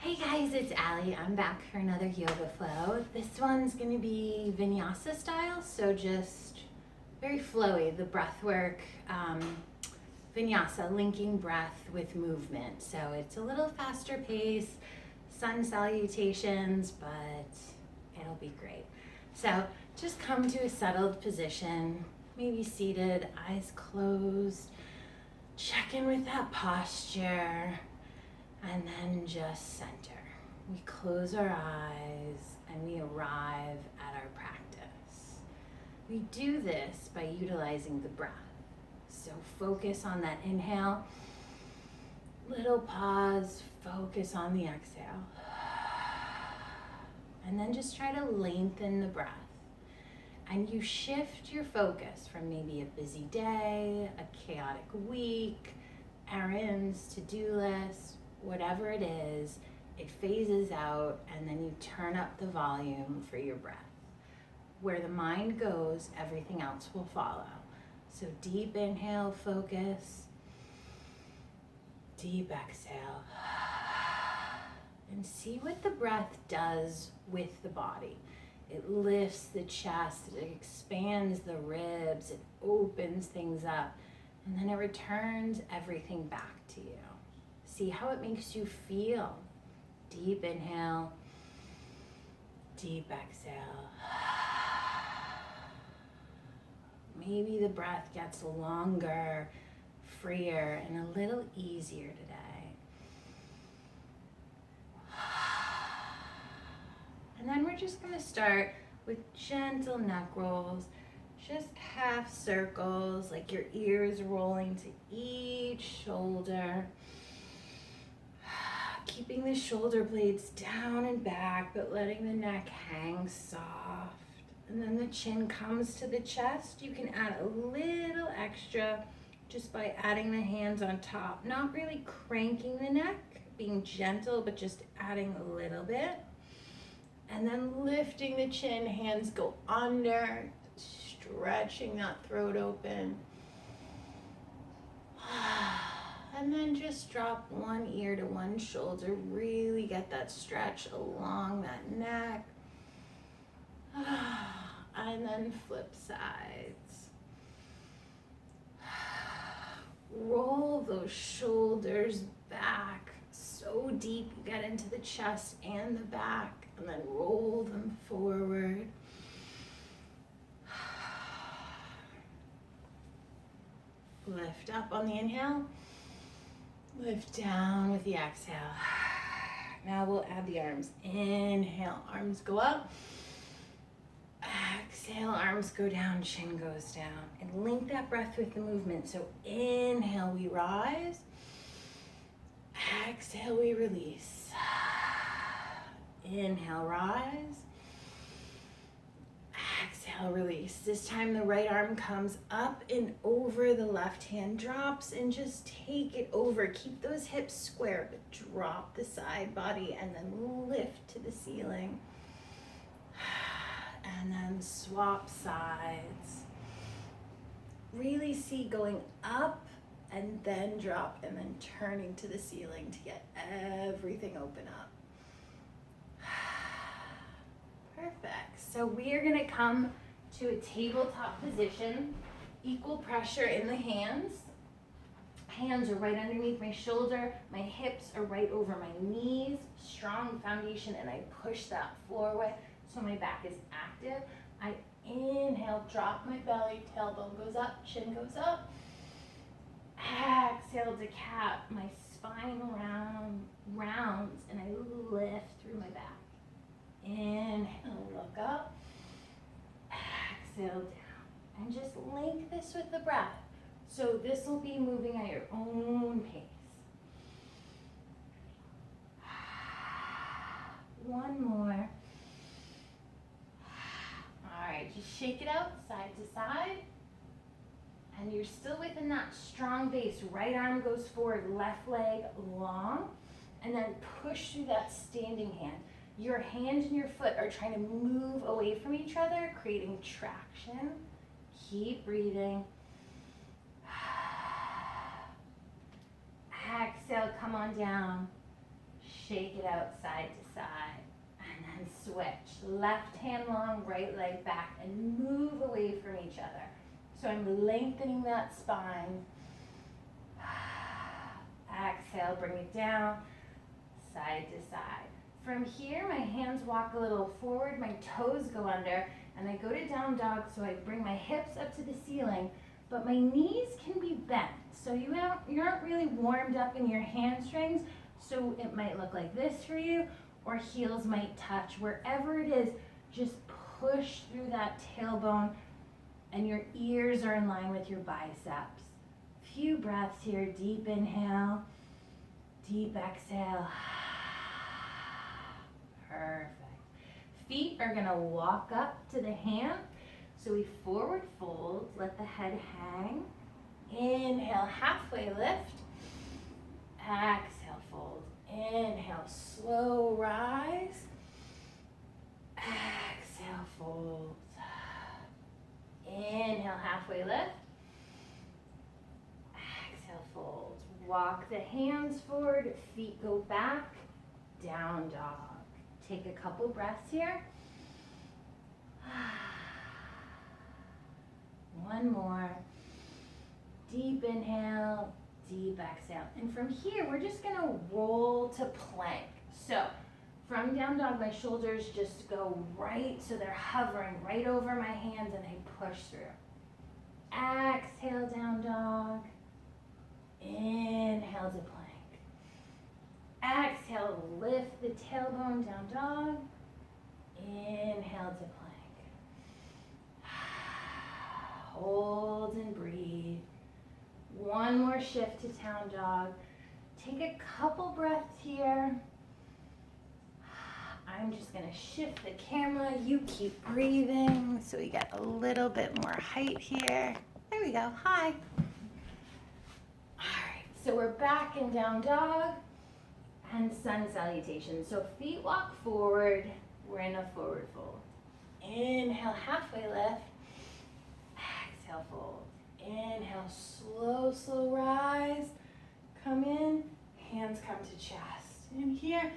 Hey guys, it's Allie. I'm back for another yoga flow. This one's going to be vinyasa style, so just very flowy, the breath work, vinyasa, linking breath with movement. So it's a little faster pace, sun salutations, but it'll be great. So just come to a settled position, maybe seated, eyes closed. Check in with that posture. And then just center. We close our eyes and we arrive at our practice. We do this by utilizing the breath. So focus on that inhale. Little pause, focus on the exhale. And then just try to lengthen the breath. And you shift your focus from maybe a busy day, a chaotic week, errands, to-do lists, whatever it is, it phases out, and then you turn up the volume for your breath. Where the mind goes, everything else will follow. So deep inhale, focus. Deep exhale. And see what the breath does with the body. It lifts the chest, it expands the ribs, it opens things up, and then it returns everything back to you. See how it makes you feel. Deep inhale, deep exhale. Maybe the breath gets longer, freer, and a little easier today. And then we're just going to start with gentle neck rolls, just half circles, like your ears rolling to each shoulder. Keeping the shoulder blades down and back, but letting the neck hang soft. And then the chin comes to the chest. You can add a little extra just by adding the hands on top. Not really cranking the neck, being gentle, but just adding a little bit. And then lifting the chin, hands go under, stretching that throat open. And then just drop one ear to one shoulder. Really get that stretch along that neck. And then flip sides. Roll those shoulders back so deep you get into the chest and the back. And then roll them forward. Lift up on the inhale. Lift down with the exhale. Now we'll add the arms. Inhale, arms go up. Exhale, arms go down, chin goes down. And link that breath with the movement. So inhale, we rise. Exhale, we release. Inhale, rise. Exhale, release. This time the right arm comes up and over, the left hand drops, and just take it over. Keep those hips square, but drop the side body and then lift to the ceiling. And then swap sides. Really see going up and then drop and then turning to the ceiling to get everything open up. Perfect. So we are going to come to a tabletop position, equal pressure in the hands. Hands are right underneath my shoulder. My hips are right over my knees. Strong foundation, and I push that forward so my back is active. I inhale, drop my belly, tailbone goes up, chin goes up. Exhale to cap, my spine rounds, and I lift through my back. Inhale, look up. Exhale down. And just link this with the breath. So this will be moving at your own pace. One more. All right, just shake it out side to side. And you're still within that strong base. Right arm goes forward, left leg long. And then push through that standing hand. Your hand and your foot are trying to move away from each other, creating traction. Keep breathing. Exhale, come on down. Shake it out side to side. And then switch. Left hand long, right leg back, and move away from each other. So I'm lengthening that spine. Exhale, bring it down, side to side. From here, my hands walk a little forward, my toes go under, and I go to down dog, so I bring my hips up to the ceiling, but my knees can be bent. So you aren't really warmed up in your hamstrings, so it might look like this for you, or heels might touch. Wherever it is, just push through that tailbone, and your ears are in line with your biceps. Few breaths here, deep inhale, deep exhale. Perfect. Feet are gonna walk up to the hand. So we forward fold, let the head hang. Inhale, halfway lift. Exhale, fold. Inhale, slow rise. Exhale, fold. Inhale, halfway lift. Exhale, fold. Walk the hands forward, feet go back, down dog. Take a couple breaths here. One more. Deep inhale, deep exhale. And from here, we're just gonna roll to plank. So from down dog, my shoulders just go right, so they're hovering right over my hands and I push through. Exhale, down dog. Inhale to plank. Exhale, lift the tailbone, down dog. Inhale to plank. Hold and breathe. One more shift to down dog. Take a couple breaths here. I'm just gonna shift the camera. You keep breathing so we get a little bit more height here. There we go, hi. All right, so we're back in down dog and sun salutation. So feet walk forward, we're in a forward fold. Inhale, halfway lift. Exhale, fold. Inhale, slow, slow rise. Come in, hands come to chest. And here,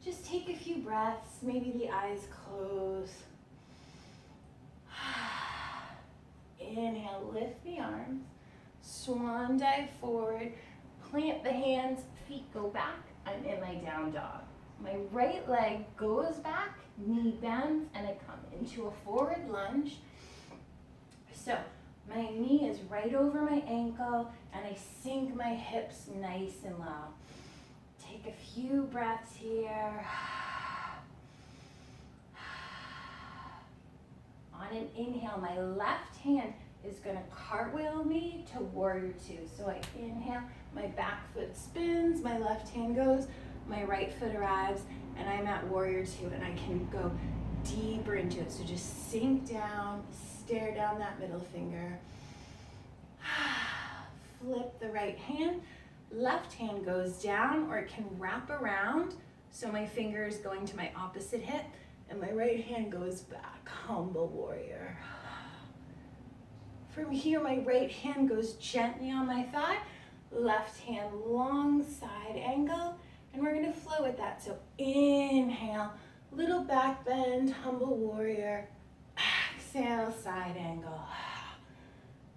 just take a few breaths, maybe the eyes close. Inhale, lift the arms. Swan dive forward. Plant the hands, feet go back. I'm in my down dog. My right leg goes back, knee bends, and I come into a forward lunge. So my knee is right over my ankle, and I sink my hips nice and low. Take a few breaths here. On an inhale, my left hand is gonna cartwheel me to warrior two. So I inhale, my back foot spins, my left hand goes, my right foot arrives, and I'm at warrior two, and I can go deeper into it. So just sink down, stare down that middle finger. Flip the right hand. Left hand goes down, or it can wrap around, so my finger is going to my opposite hip, and my right hand goes back, humble warrior. From here, my right hand goes gently on my thigh, left hand long side angle, and we're gonna flow with that. So inhale, little back bend, humble warrior. Exhale, side angle.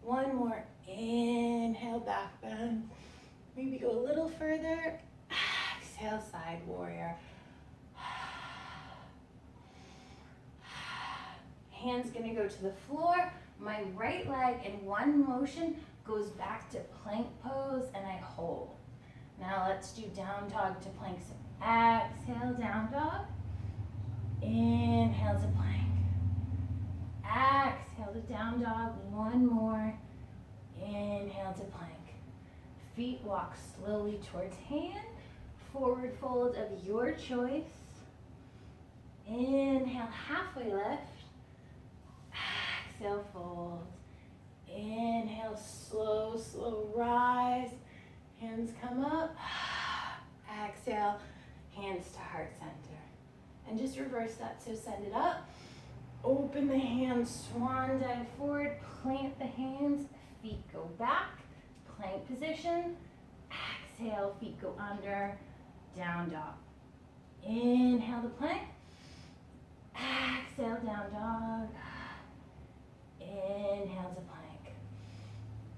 One more, inhale, back bend. Maybe go a little further. Exhale, side warrior. Hand's gonna go to the floor. My right leg in one motion goes back to plank pose, and I hold. Now let's do down dog to plank. So exhale, down dog. Inhale to plank. Exhale to down dog. One more. Inhale to plank. Feet walk slowly towards hand. Forward fold of your choice. Inhale, halfway lift. Exhale, fold. Inhale, slow, slow rise. Hands come up. Exhale, hands to heart center. And just reverse that, so send it up. Open the hands, swan dive forward, plant the hands, feet go back, plank position. Exhale, feet go under, down dog. Inhale to plank. Exhale, down dog. Inhale to plank.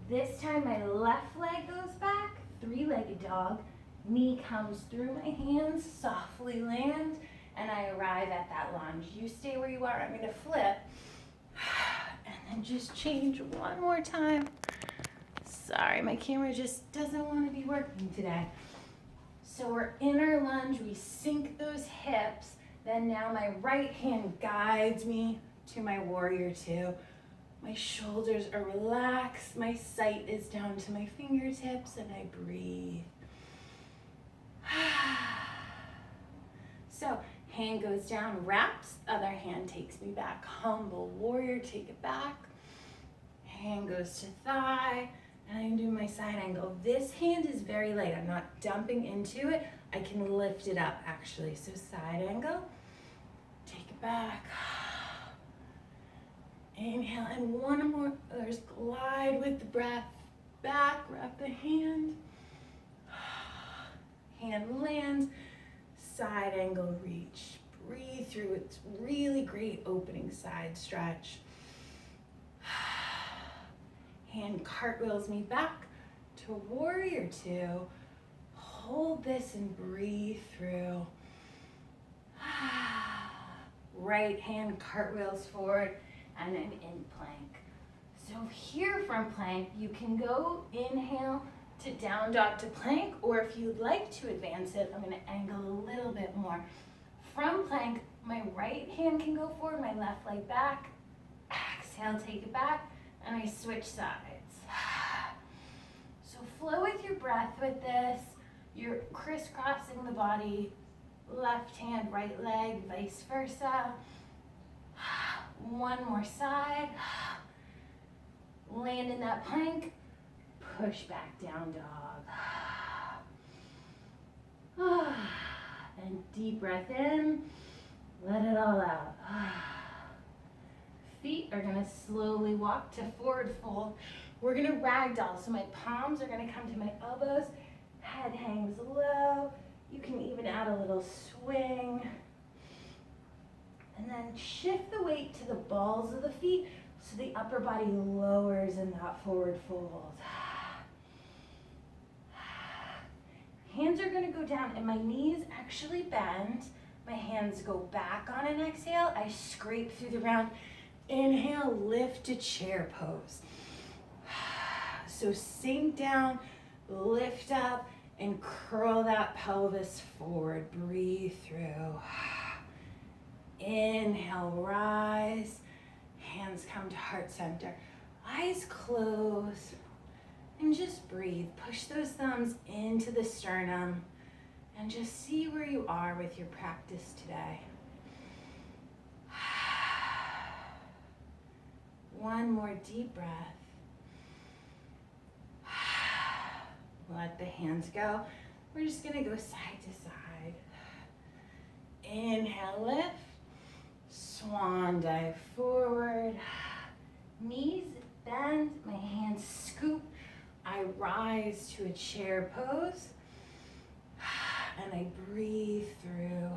This time my left leg goes back, three-legged dog. Knee comes through my hands, softly land, and I arrive at that lunge. You stay where you are. I'm gonna flip, and then just change one more time. Sorry, my camera just doesn't want to be working today. So we're in our lunge, we sink those hips, then now my right hand guides me to my warrior two. My shoulders are relaxed, my sight is down to my fingertips, and I breathe. So hand goes down, wraps, other hand takes me back. Humble warrior, take it back. Hand goes to thigh, and I do my side angle. This hand is very light. I'm not dumping into it. I can lift it up actually. So side angle, take it back. Inhale, and one more. There's glide with the breath. Back, wrap the hand. Hand lands, side angle reach. Breathe through. It's really great opening side stretch. Hand cartwheels me back to warrior two. Hold this and breathe through. Right hand cartwheels forward, and I'm in plank. So here from plank, you can go inhale to down dog to plank, or if you'd like to advance it, I'm gonna angle a little bit more. From plank, my right hand can go forward, my left leg back. Exhale, take it back, and I switch sides. So flow with your breath with this. You're crisscrossing the body, left hand, right leg, vice versa. One more side. Land in that plank. Push back down dog. And deep breath in. Let it all out. Feet are gonna slowly walk to forward fold. We're gonna ragdoll, so my palms are gonna come to my elbows. Head hangs low. You can even add a little swing. And then shift the weight to the balls of the feet so the upper body lowers in that forward fold. Hands are gonna go down and my knees actually bend. My hands go back on an exhale. I scrape through the round. Inhale, lift to chair pose. So sink down, lift up, and curl that pelvis forward. Breathe through. Inhale, rise. Hands come to heart center. Eyes close. And just breathe. Push those thumbs into the sternum. And just see where you are with your practice today. One more deep breath. Let the hands go. We're just gonna go side to side. Inhale, lift. Swan dive forward. Knees bend, my hands scoop. I rise to a chair pose. And I breathe through.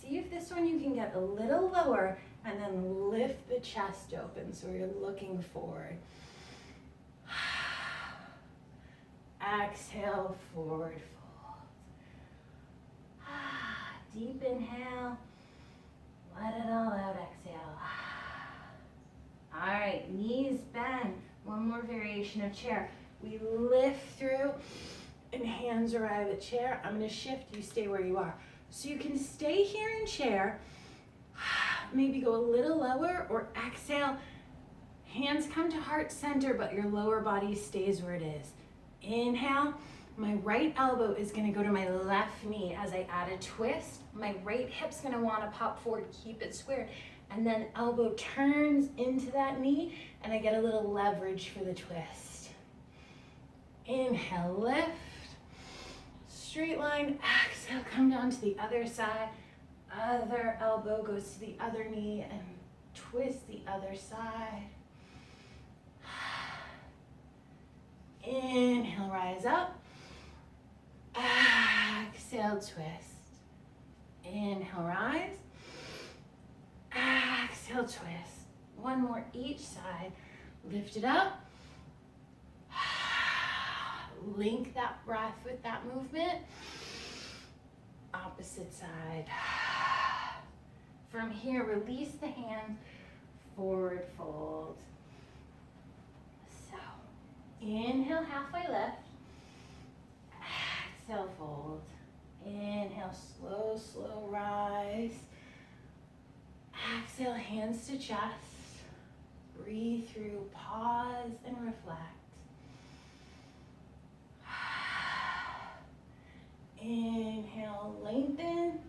See if this one you can get a little lower and then lift the chest open so you're looking forward. Exhale, forward fold. Deep inhale. Let it all out, exhale. All right, knees bend. One more variation of chair. We lift through and hands arrive at chair. I'm gonna shift, you stay where you are. So you can stay here in chair, maybe go a little lower or exhale. Hands come to heart center, but your lower body stays where it is. Inhale, my right elbow is gonna go to my left knee as I add a twist. My right hip's gonna wanna pop forward, keep it square. And then elbow turns into that knee and I get a little leverage for the twist. Inhale, lift. Straight line, exhale, come down to the other side. Other elbow goes to the other knee and twist the other side. Inhale, rise up. Exhale, twist. Inhale, rise. Exhale, twist. One more each side. Lift it up. Link that breath with that movement. Opposite side. From here, release the hands, forward fold. So, inhale, halfway lift. Exhale, fold. Inhale, slow, slow rise. Exhale, hands to chest. Breathe through, pause and reflect. Inhale, lengthen,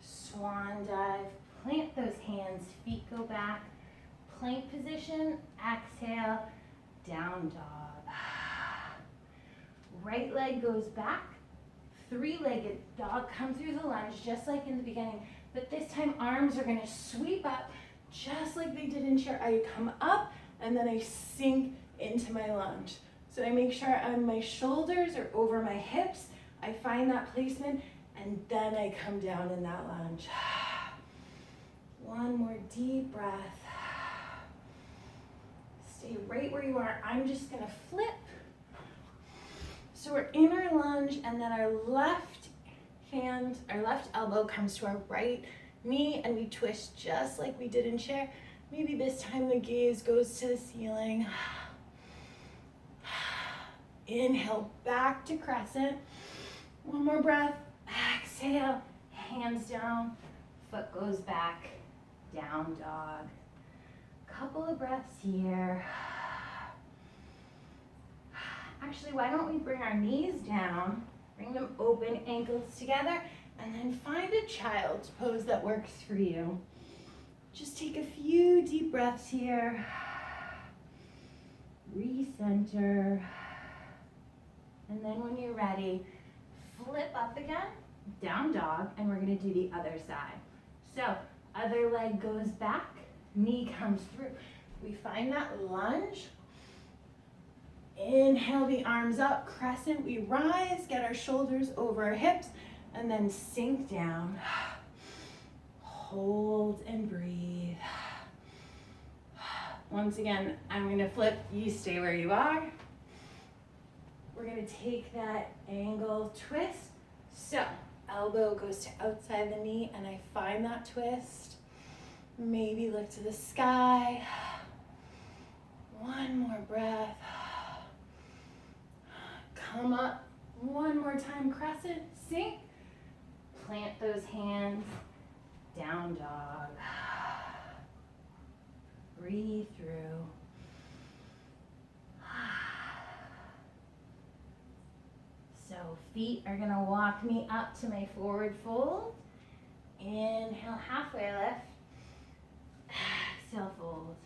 swan dive. Plant those hands, feet go back. Plank position, exhale, down dog. Right leg goes back. Three-legged dog, come through the lunge just like in the beginning. But this time arms are gonna sweep up just like they did in chair. I come up and then I sink into my lunge. So I make sure my shoulders are over my hips. I find that placement and then I come down in that lunge. One more deep breath. Stay right where you are. I'm just gonna flip. So we're in our lunge and then our left hand, our left elbow comes to our right knee and we twist just like we did in chair. Maybe this time the gaze goes to the ceiling. Inhale, back to crescent. One more breath. Exhale, hands down, foot goes back, down dog. Couple of breaths here. Actually, why don't we bring our knees down, bring them open, ankles together, and then find a child's pose that works for you. Just take a few deep breaths here. Recenter. And then when you're ready, flip up again, down dog, and we're gonna do the other side. So, other leg goes back, knee comes through. We find that lunge. Inhale the arms up, crescent, we rise, get our shoulders over our hips, and then sink down. Hold and breathe. Once again, I'm gonna flip, you stay where you are. We're gonna take that angle twist. So, elbow goes to outside the knee, and I find that twist. Maybe look to the sky. One more breath. Come up, one more time, crescent, sink. Plant those hands, down dog. Breathe through. So feet are gonna walk me up to my forward fold. Inhale, halfway lift. Exhale, fold.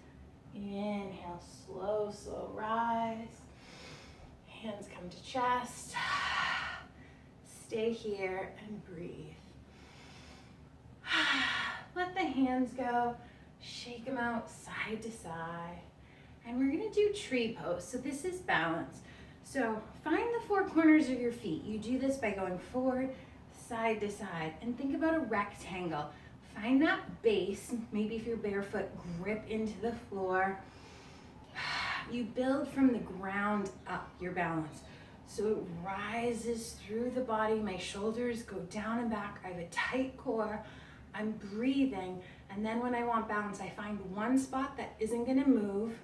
Inhale, slow, slow rise. Hands come to chest. Stay here and breathe. Let the hands go. Shake them out side to side. And we're gonna do tree pose. So this is balance. So find the four corners of your feet. You do this by going forward, side to side, and think about a rectangle. Find that base. Maybe if you're barefoot, grip into the floor. You build from the ground up, your balance. So it rises through the body. My shoulders go down and back. I have a tight core. I'm breathing. And then when I want balance, I find one spot that isn't gonna move.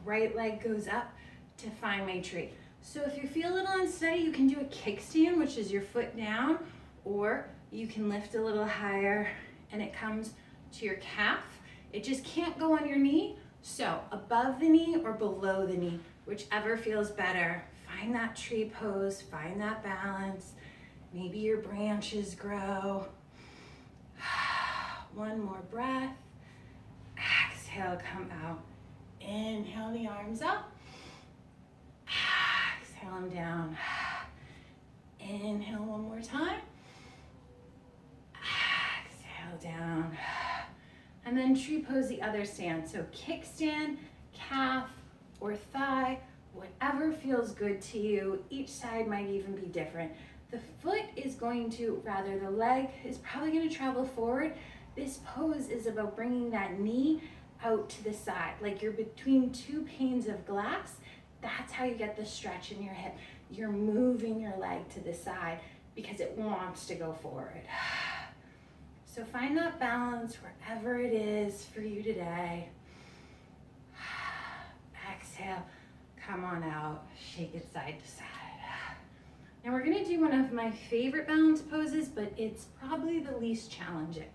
Right leg goes up to find my tree. So if you feel a little unsteady, you can do a kickstand, which is your foot down, or you can lift a little higher and it comes to your calf. It just can't go on your knee. So above the knee or below the knee, whichever feels better. Find that tree pose, find that balance. Maybe your branches grow. One more breath. Exhale, come out. Inhale the arms up. Exhale them down. Inhale one more time. Exhale down. And then tree pose the other stand. So kickstand, calf, or thigh, whatever feels good to you. Each side might even be different. The foot is the leg is probably going to travel forward. This pose is about bringing that knee out to the side, like you're between two panes of glass. That's how you get the stretch in your hip. You're moving your leg to the side because it wants to go forward. So find that balance wherever it is for you today. Exhale, come on out, shake it side to side. And we're gonna do one of my favorite balance poses, but it's probably the least challenging.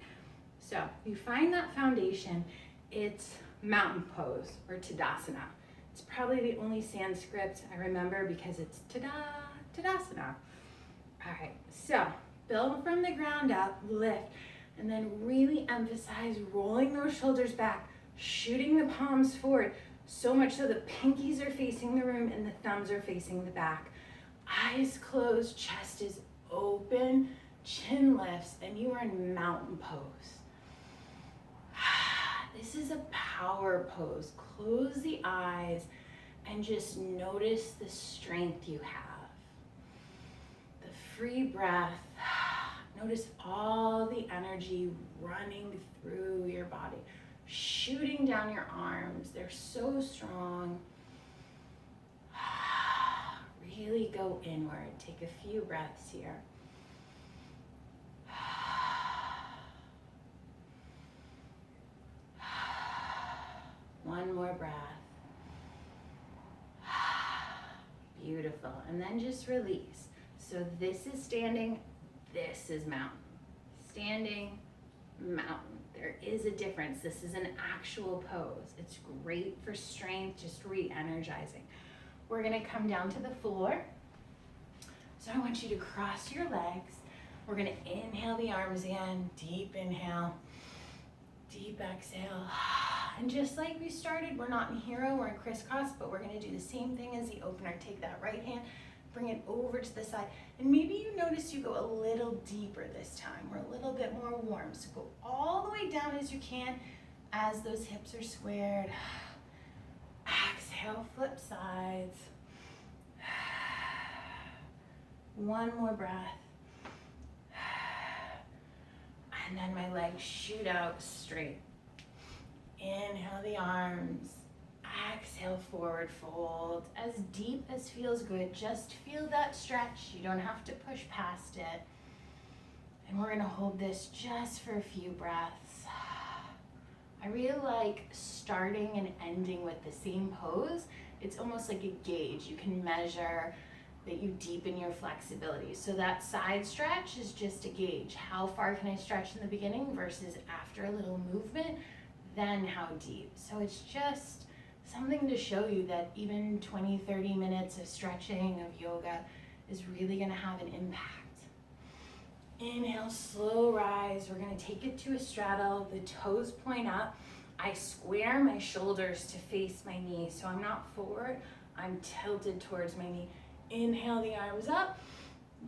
So you find that foundation, it's mountain pose or Tadasana. It's probably the only Sanskrit I remember because it's Tadasana. All right, so build from the ground up, lift, and then really emphasize rolling those shoulders back, shooting the palms forward, so much so the pinkies are facing the room and the thumbs are facing the back. Eyes closed, chest is open, chin lifts, and you are in mountain pose. This is a power pose. Close the eyes and just notice the strength you have. The free breath. Notice all the energy running through your body, shooting down your arms. They're so strong. Really go inward. Take a few breaths here. One more breath. Beautiful. And then just release. So this is standing, this is mountain. Standing, mountain. There is a difference. This is an actual pose. It's great for strength, just re-energizing. We're gonna come down to the floor. So I want you to cross your legs. We're gonna inhale the arms in, deep inhale, deep exhale. And just like we started, we're not in hero, we're in crisscross, but we're gonna do the same thing as the opener. Take that right hand, bring it over to the side. And maybe you notice you go a little deeper this time. We're a little bit more warm. So go all the way down as you can as those hips are squared. Exhale, flip sides. One more breath. And then my legs shoot out straight. Inhale the arms. Exhale, forward fold. As deep as feels good. Just feel that stretch. You don't have to push past it. And we're gonna hold this just for a few breaths. I really like starting and ending with the same pose. It's almost like a gauge. You can measure that you deepen your flexibility. So that side stretch is just a gauge. How far can I stretch in the beginning versus after a little movement, then how deep. So it's just something to show you that even 20, 30 minutes of stretching, of yoga, is really gonna have an impact. Inhale, slow rise. We're gonna take it to a straddle. The toes point up. I square my shoulders to face my knees. So I'm not forward, I'm tilted towards my knee. Inhale the arms up.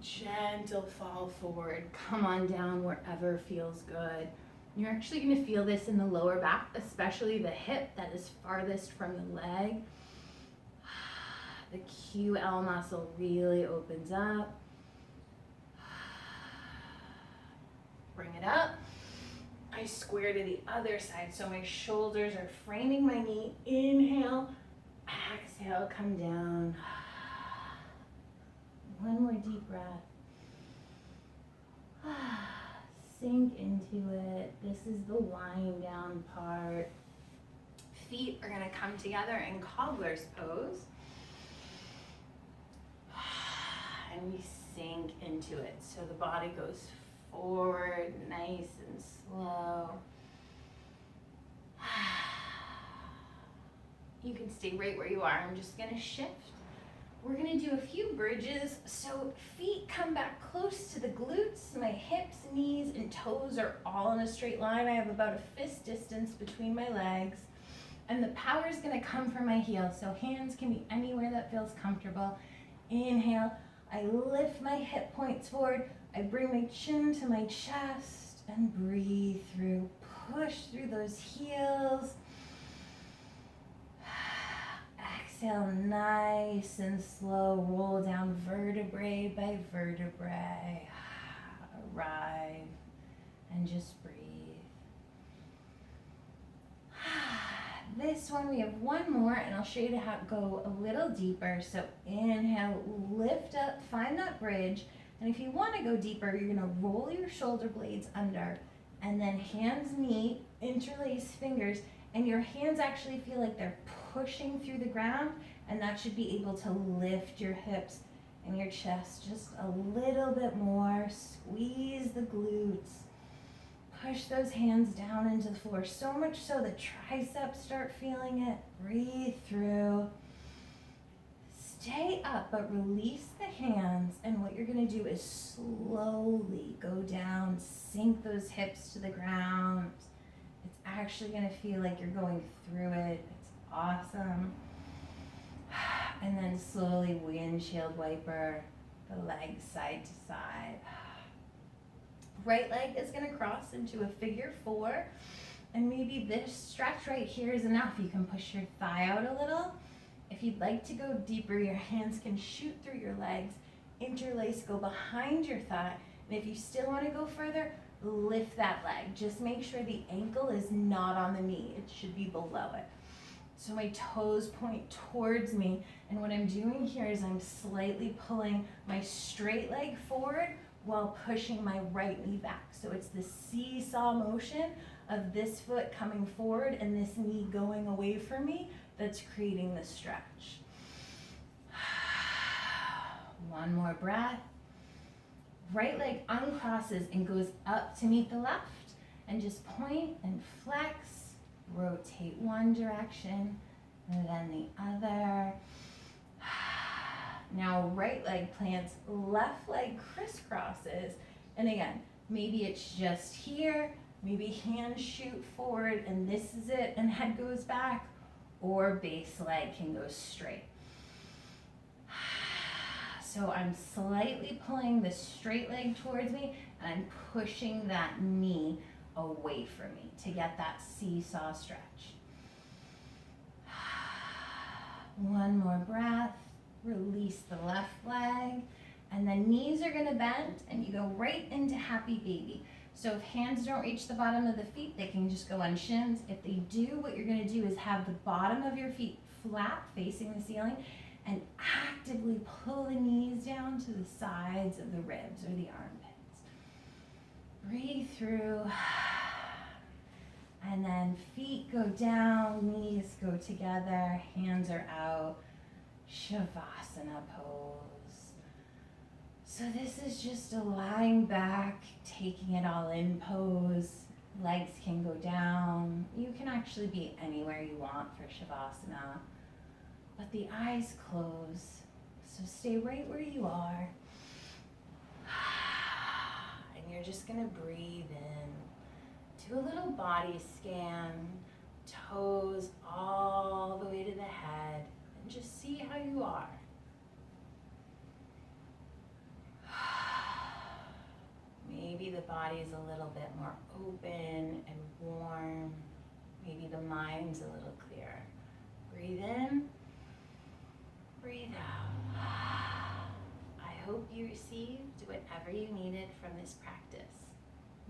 Gentle fall forward. Come on down wherever feels good. You're actually gonna feel this in the lower back, especially the hip that is farthest from the leg. The QL muscle really opens up. Bring it up. I square to the other side, so my shoulders are framing my knee. Inhale, exhale, come down. One more deep breath. Sink into it. This is the wind down part. Feet are gonna come together in cobbler's pose. And we sink into it. So the body goes forward, nice and slow. You can stay right where you are. I'm just gonna shift. We're gonna do a few bridges. So feet come back close to the glutes. My hips, knees, and toes are all in a straight line. I have about a fist distance between my legs. And the power is gonna come from my heels. So hands can be anywhere that feels comfortable. Inhale, I lift my hip points forward. I bring my chin to my chest and breathe through. Push through those heels. Exhale, nice and slow. Roll down vertebrae by vertebrae. and just breathe. This one, we have one more, and I'll show you how to go a little deeper. So inhale, lift up, find that bridge. And if you want to go deeper, you're gonna roll your shoulder blades under, and then hands meet, interlace fingers, and your hands actually feel like they're pushing through the ground, and that should be able to lift your hips and your chest just a little bit more. Squeeze the glutes. Push those hands down into the floor, so much so the triceps start feeling it. Breathe through. Stay up, but release the hands, and what you're gonna do is slowly go down, sink those hips to the ground. It's actually gonna feel like you're going through it. It's awesome. And then slowly windshield wiper the legs side to side. Right leg is gonna cross into a figure four, and maybe this stretch right here is enough. You can push your thigh out a little. If you'd like to go deeper, your hands can shoot through your legs, interlace, go behind your thigh. And if you still wanna go further, lift that leg. Just make sure the ankle is not on the knee. It should be below it. So my toes point towards me, and what I'm doing here is I'm slightly pulling my straight leg forward while pushing my right knee back. So it's the seesaw motion of this foot coming forward and this knee going away from me that's creating the stretch. One more breath. Right leg uncrosses and goes up to meet the left, and just point and flex, rotate one direction and then the other. Now right leg plants, left leg crisscrosses, and again, maybe it's just here, maybe hands shoot forward and this is it, and head goes back, or base leg can go straight. So I'm slightly pulling the straight leg towards me, and I'm pushing that knee away from me to get that seesaw stretch. One more breath. Release the left leg, and then knees are gonna bend, and you go right into happy baby. So if hands don't reach the bottom of the feet, they can just go on shins. If they do, what you're gonna do is have the bottom of your feet flat facing the ceiling, and actively pull the knees down to the sides of the ribs or the armpits. Breathe through, and then feet go down, knees go together, hands are out. Shavasana pose. So this is just a lying back, taking it all in pose. Legs can go down. You can actually be anywhere you want for Shavasana, but the eyes close. So stay right where you are. And you're just gonna breathe in. Do a little body scan, toes all the way to the head. Just see how you are. Maybe the body is a little bit more open and warm. Maybe the mind's a little clearer. Breathe in, breathe out. I hope you received whatever you needed from this practice.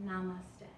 Namaste.